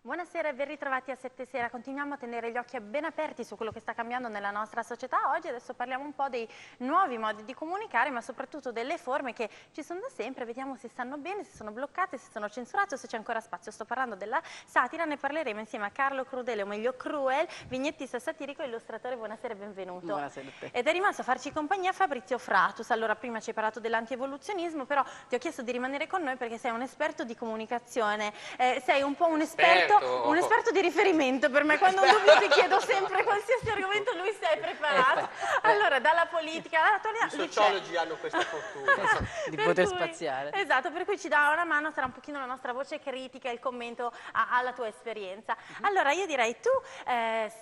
Buonasera e ben ritrovati a Sette Sera. Continuiamo a tenere gli occhi ben aperti su quello che sta cambiando nella nostra società. Oggi adesso parliamo un po' dei nuovi modi di comunicare, ma soprattutto delle forme che ci sono da sempre. Vediamo se stanno bene, se sono bloccate, se sono censurate o se c'è ancora spazio. Sto parlando della satira, ne parleremo insieme a Carlo Crudele, o meglio Cruel, vignettista satirico e illustratore. Buonasera e benvenuto. Buonasera a te. Ed è rimasto a farci compagnia Fabrizio Fratus. Allora, prima ci hai parlato dell'antievoluzionismo, però ti ho chiesto di rimanere con noi perché sei un esperto di comunicazione. Sei un po' un esperto di riferimento per me. Quando ho un dubbio ti chiedo sempre qualsiasi argomento, lui si è preparato. Allora, dalla politica all'attualità. I sociologi hanno questa fortuna di poter spaziare. Esatto, per cui ci dà una mano, sarà un pochino la nostra voce critica, il commento alla tua esperienza. Allora, io direi, tu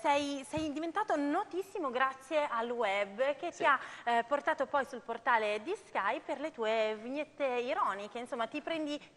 sei diventato notissimo grazie al web, che ti ha portato poi sul portale di Sky per le tue vignette ironiche. Insomma, ti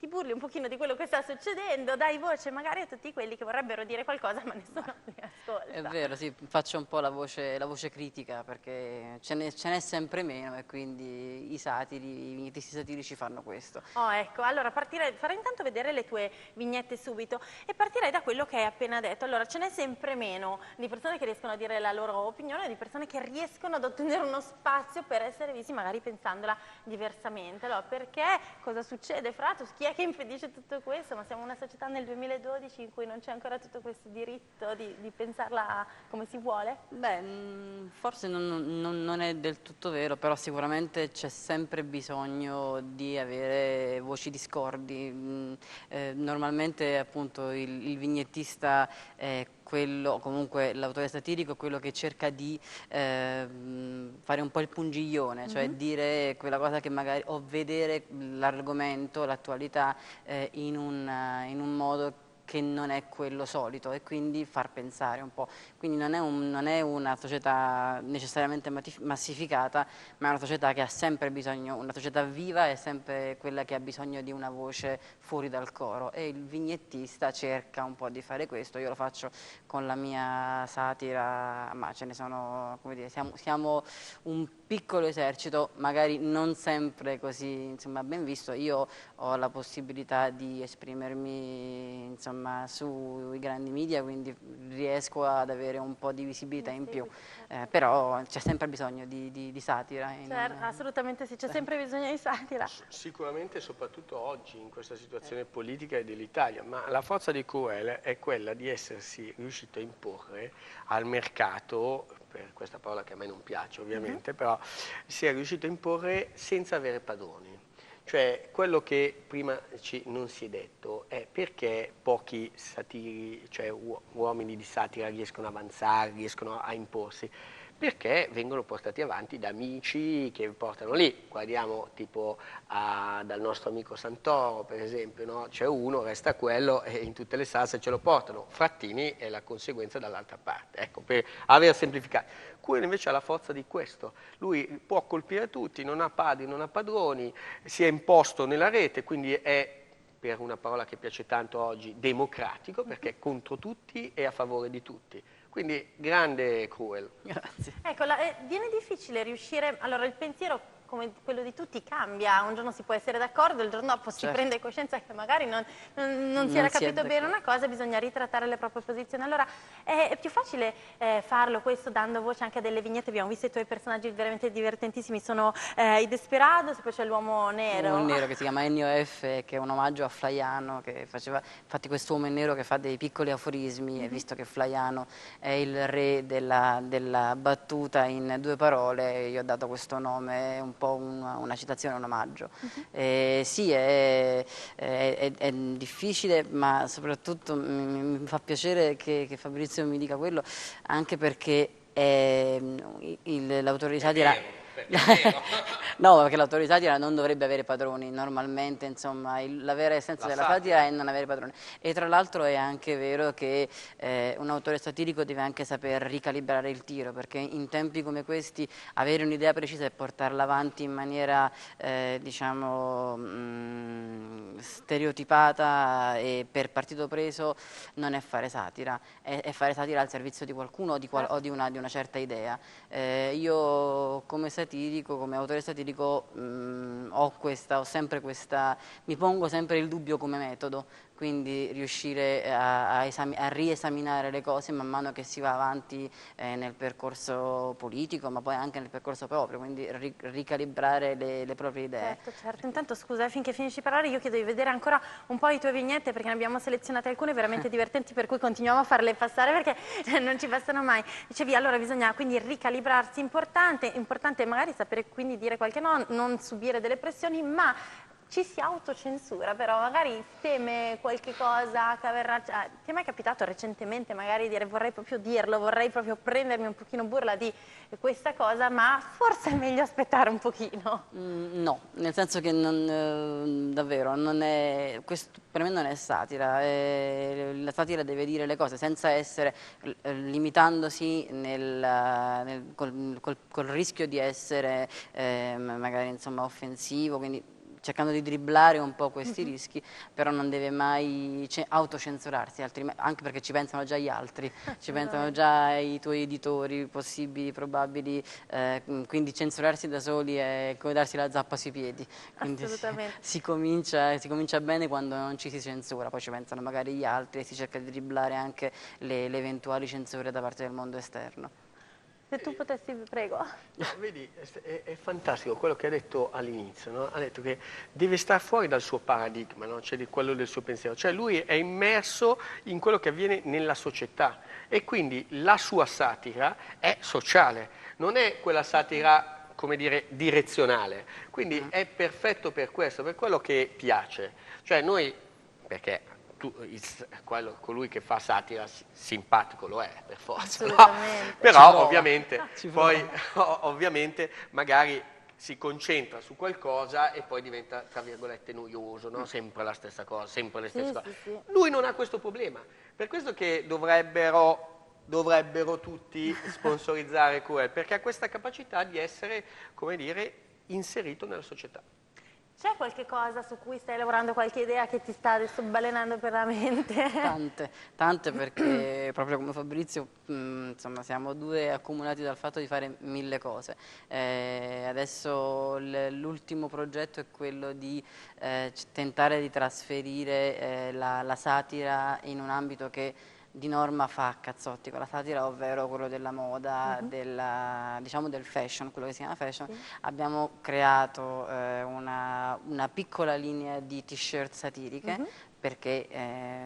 burli un pochino di quello che sta succedendo, dai voce magari a tutti quelli che vorrebbero dire qualcosa ma nessuno li ascolta. È vero, sì, faccio un po' la voce critica perché ce n'è sempre meno e quindi i vignettisti satirici fanno questo. Oh, ecco, allora farei intanto vedere le tue vignette subito e partirei da quello che hai appena detto. Allora, ce n'è sempre meno di persone che riescono a dire la loro opinione, di persone che riescono ad ottenere uno spazio per essere visti, magari pensandola diversamente. Allora, perché? Cosa succede, Fratus? Chi è che impedisce tutto questo? Ma siamo una società nel 2012 in cui non c'è ancora tutto questo diritto di pensarla come si vuole? Beh, forse non è del tutto vero, però sicuramente c'è sempre bisogno di avere voci discordi. Normalmente appunto il vignettista è quello, comunque l'autore satirico è quello che cerca di fare un po' il pungiglione, cioè dire quella cosa che magari, o vedere l'argomento, l'attualità in un modo che non è quello solito e quindi far pensare un po'. Quindi non è una società necessariamente massificata, ma è una società che ha sempre bisogno, una società viva è sempre quella che ha bisogno di una voce fuori dal coro e il vignettista cerca un po' di fare questo. Io lo faccio con la mia satira, ma ce ne sono, come dire, siamo un piccolo esercito, magari non sempre così, insomma, ben visto. Io ho la possibilità di esprimermi, insomma, sui grandi media, quindi riesco ad avere un po' di visibilità in più, però c'è sempre bisogno di satira. Certo, assolutamente sì, c'è sempre bisogno di satira. Sicuramente, soprattutto oggi, in questa situazione politica dell'Italia, ma la forza di Cruel è quella di essersi riuscito a imporre al mercato, per questa parola che a me non piace ovviamente, però si è riuscito a imporre senza avere padroni. Cioè, quello che prima non si è detto è perché pochi satiri, cioè uomini di satira riescono ad avanzare, riescono a imporsi. Perché vengono portati avanti da amici che portano lì. Guardiamo tipo dal nostro amico Santoro, per esempio, no? C'è uno, resta quello e in tutte le salse ce lo portano. Frattini è la conseguenza dall'altra parte, ecco, per aver semplificato. Cruel invece ha la forza di questo. Lui può colpire tutti, non ha padri, non ha padroni, si è imposto nella rete, quindi è, per una parola che piace tanto oggi, democratico, perché è contro tutti e a favore di tutti. Quindi grande Cruel. Grazie. Ecco, viene difficile riuscire, allora il pensiero come quello di tutti cambia, un giorno si può essere d'accordo, il giorno dopo si prende coscienza che magari non si era capito bene una cosa, bisogna ritrattare le proprie posizioni. Allora è più facile farlo questo dando voce anche a delle vignette, abbiamo visto i tuoi personaggi veramente divertentissimi, sono i Desperados, poi c'è l'uomo nero. Un nero che si chiama Ennio F, che è un omaggio a Flaiano, che faceva, infatti quest'uomo in nero che fa dei piccoli aforismi, e visto che Flaiano è il re della battuta in due parole, io ho dato questo nome, un po' una citazione, un omaggio. Sì, è difficile, ma soprattutto mi fa piacere che Fabrizio mi dica quello, anche perché l'autore di satira No, perché l'autore di satira non dovrebbe avere padroni, normalmente, insomma, la vera essenza della satira è non avere padroni. E tra l'altro è anche vero che un autore satirico deve anche saper ricalibrare il tiro, perché in tempi come questi avere un'idea precisa e portarla avanti in maniera, diciamo, stereotipata e per partito preso non è fare satira, è fare satira al servizio di qualcuno o di una certa idea. Io come satirico, come autore satirico, ho sempre questa, mi pongo sempre il dubbio come metodo, quindi riuscire a riesaminare le cose man mano che si va avanti nel percorso politico, ma poi anche nel percorso proprio, quindi ricalibrare le proprie idee. Certo, certo. Intanto scusa, finché finisci di parlare io chiedo di vedere ancora un po' le tue vignette, perché ne abbiamo selezionate alcune veramente divertenti, per cui continuiamo a farle passare perché non ci passano mai. Dicevi, allora bisogna quindi ricalibrarsi, importante magari sapere quindi dire qualche no, non subire delle pressioni, ma ci si autocensura, però magari teme qualche cosa che avverrà. Ti è mai capitato recentemente magari dire vorrei proprio dirlo, vorrei proprio prendermi un pochino burla di questa cosa, ma forse è meglio aspettare un pochino? No, nel senso che davvero, questo per me non è satira, la satira deve dire le cose senza essere, limitandosi col rischio di essere magari insomma offensivo, quindi cercando di dribblare un po' questi rischi, però non deve mai autocensurarsi, anche perché ci pensano già gli altri, ci pensano già i tuoi editori possibili, probabili, quindi censurarsi da soli è come darsi la zappa sui piedi. Quindi Assolutamente. si comincia bene quando non ci si censura, poi ci pensano magari gli altri e si cerca di dribblare anche le eventuali censure da parte del mondo esterno. Se tu potessi, prego. No, vedi, è fantastico quello che ha detto all'inizio, no? Ha detto che deve stare fuori dal suo paradigma, no? Cioè di quello del suo pensiero, cioè lui è immerso in quello che avviene nella società e quindi la sua satira è sociale, non è quella satira, come dire, direzionale, quindi è perfetto per questo, per quello che piace, cioè noi, perché colui che fa satira simpatico lo è per forza, no? Però ovviamente poi ovviamente magari si concentra su qualcosa e poi diventa tra virgolette noioso, no? Sempre la stessa cosa, sempre le stesse cose. Sì. Lui non ha questo problema, per questo che dovrebbero tutti sponsorizzare QL, perché ha questa capacità di essere, come dire, inserito nella società. C'è qualche cosa su cui stai lavorando, qualche idea che ti sta adesso balenando per la mente? Tante perché proprio come Fabrizio, insomma, siamo due accomunati dal fatto di fare mille cose. Adesso l'ultimo progetto è quello di tentare di trasferire la satira in un ambito che di norma fa cazzotti con la satira, ovvero quello della moda, diciamo del fashion, quello che si chiama fashion. Abbiamo creato una piccola linea di t-shirt satiriche, perché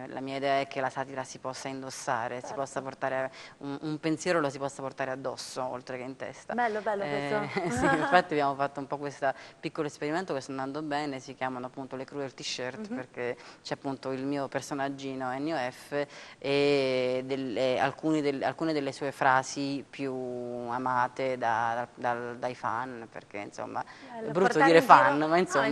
la mia idea è che la satira si possa indossare, si possa portare un pensiero, lo si possa portare addosso oltre che in testa. Bello questo. Sì, infatti abbiamo fatto un po' questo piccolo esperimento che sta andando bene, si chiamano appunto le cruel t-shirt, perché c'è appunto il mio personaggino Ennio F e alcune delle sue frasi più amate dai fan, perché insomma è brutto dire fan, ma insomma,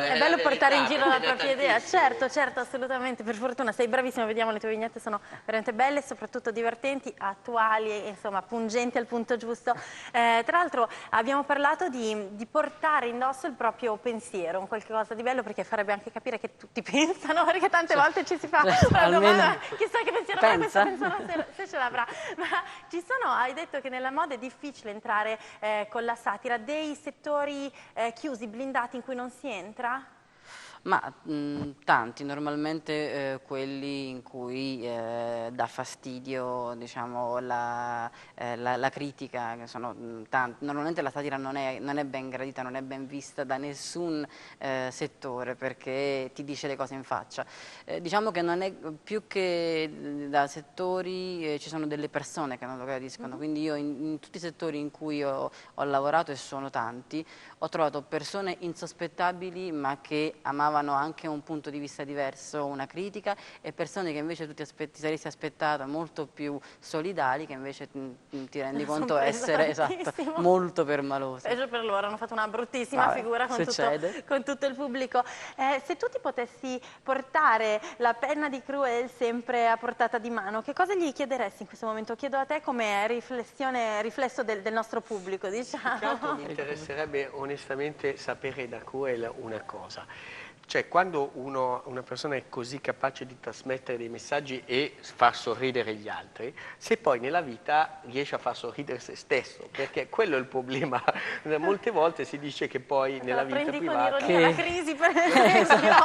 è bello portare in giro la propria idea. Certo, assolutamente, per fortuna sei bravissimo, vediamo le tue vignette sono veramente belle, soprattutto divertenti, attuali e insomma pungenti al punto giusto. Tra l'altro abbiamo parlato di portare indosso il proprio pensiero, un qualche cosa di bello, perché farebbe anche capire che tutti pensano, perché tante volte ci si fa la domanda, chissà che pensiero avrà questa persona, se ce l'avrà. Ma ci sono, hai detto che nella moda è difficile entrare con la satira, dei settori chiusi, blindati in cui non si entra? Ma tanti, normalmente quelli in cui dà fastidio, diciamo, la critica, che sono tanti. Normalmente la satira non è ben gradita, non è ben vista da nessun settore, perché ti dice le cose in faccia. Diciamo che non è più che da settori, ci sono delle persone che non lo gradiscono, quindi io in tutti i settori in cui ho lavorato, e sono tanti, ho trovato persone insospettabili ma che amavano amavano anche un punto di vista diverso, una critica, e persone che invece tu ti saresti aspettata molto più solidali, che invece ti rendi conto essere molto permalose. Peggio per loro, hanno fatto una bruttissima figura con tutto il pubblico. Se tu ti potessi portare la penna di Cruel sempre a portata di mano, che cosa gli chiederesti in questo momento? Chiedo a te come riflesso del nostro pubblico, diciamo. Mi interesserebbe onestamente sapere da Cruel una cosa. Cioè, quando una persona è così capace di trasmettere dei messaggi e far sorridere gli altri, se poi nella vita riesce a far sorridere se stesso, perché quello è il problema. Molte volte si dice che poi nella vita privata... Prendi con ironia la crisi, per esempio.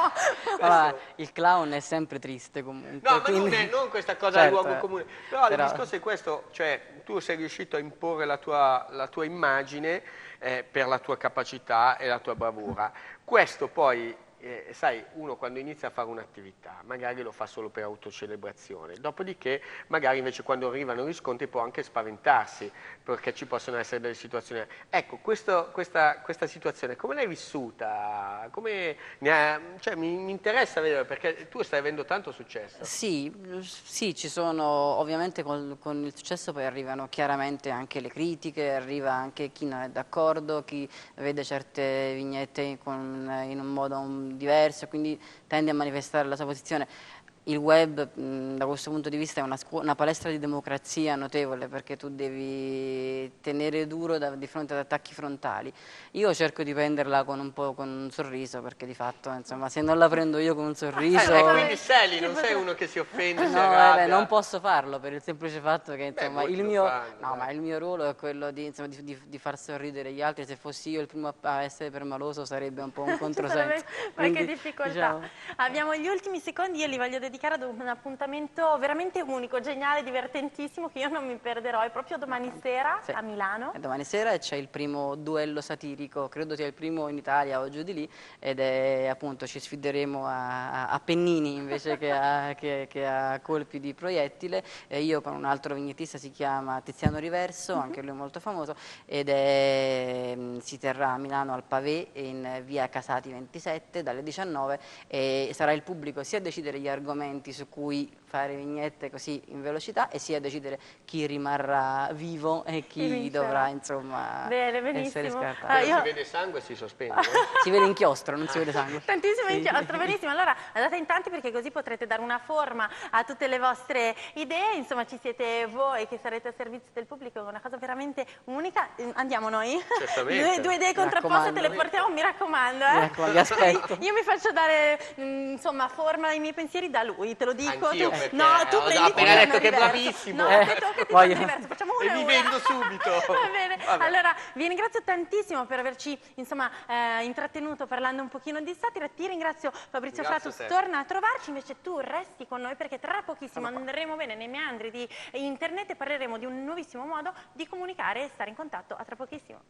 Allora, il clown è sempre triste comunque. No, ma non questa cosa del luogo comune. Però il discorso è questo, cioè tu sei riuscito a imporre la tua immagine per la tua capacità e la tua bravura. Questo poi... sai, uno quando inizia a fare un'attività magari lo fa solo per autocelebrazione, dopodiché magari invece quando arrivano i riscontri può anche spaventarsi perché ci possono essere delle situazioni. Ecco, questa situazione come l'hai vissuta? Cioè, mi interessa vedere perché tu stai avendo tanto successo. Sì, ci sono, ovviamente con il successo poi arrivano chiaramente anche le critiche, arriva anche chi non è d'accordo, chi vede certe vignette in un modo diverso, quindi tende a manifestare la sua posizione. Il web da questo punto di vista è una palestra di democrazia notevole, perché tu devi tenere duro di fronte ad attacchi frontali. Io cerco di prenderla con un sorriso, perché di fatto insomma, se non la prendo io con un sorriso... quindi Sally, non sei uno che si offende, si arrabbia. Non posso farlo per il semplice fatto che insomma, il mio ruolo è quello di far sorridere gli altri. Se fossi io il primo a essere permaloso sarebbe un po' un controsenso. Qualche difficoltà. Diciamo... Abbiamo gli ultimi secondi, io li voglio dedicare ad un appuntamento veramente unico, geniale, divertentissimo, che io non mi perderò. È proprio domani sera a Milano. Domani sera c'è il primo duello satirico, credo sia il primo in Italia o giù di lì, ed è appunto ci sfideremo a pennini invece che a colpi di proiettile. Io con un altro vignettista, si chiama Tiziano Riverso, anche lui è molto famoso, ed si terrà a Milano al Pavé in via Casati 27 dalle 19, e sarà il pubblico sia a decidere gli argomenti su cui fare vignette così in velocità, e sia a decidere chi rimarrà vivo e chi dovrà insomma essere scartato. Si vede sangue e si sospende. Si vede inchiostro, non si vede sangue. Tantissimo inchiostro, benissimo. Allora andate in tanti, perché così potrete dare una forma a tutte le vostre idee. Insomma, ci siete voi che sarete a servizio del pubblico, è una cosa veramente unica. Andiamo noi? Due idee contrapposte te le portiamo, mi raccomando. Vi aspetto. Io mi faccio dare insomma forma ai miei pensieri da lui, te lo dico. Anch'io, no, tu prendi appena detto che è bravissimo. No, facciamo e mi vendo subito. Va bene. Vabbè. Allora, vi ringrazio tantissimo per averci insomma intrattenuto parlando un pochino di satira. Ti ringrazio, Fabrizio Flatus, torna a trovarci, invece tu resti con noi, perché tra pochissimo andremo bene nei meandri di internet e parleremo di un nuovissimo modo di comunicare e stare in contatto. A tra pochissimo.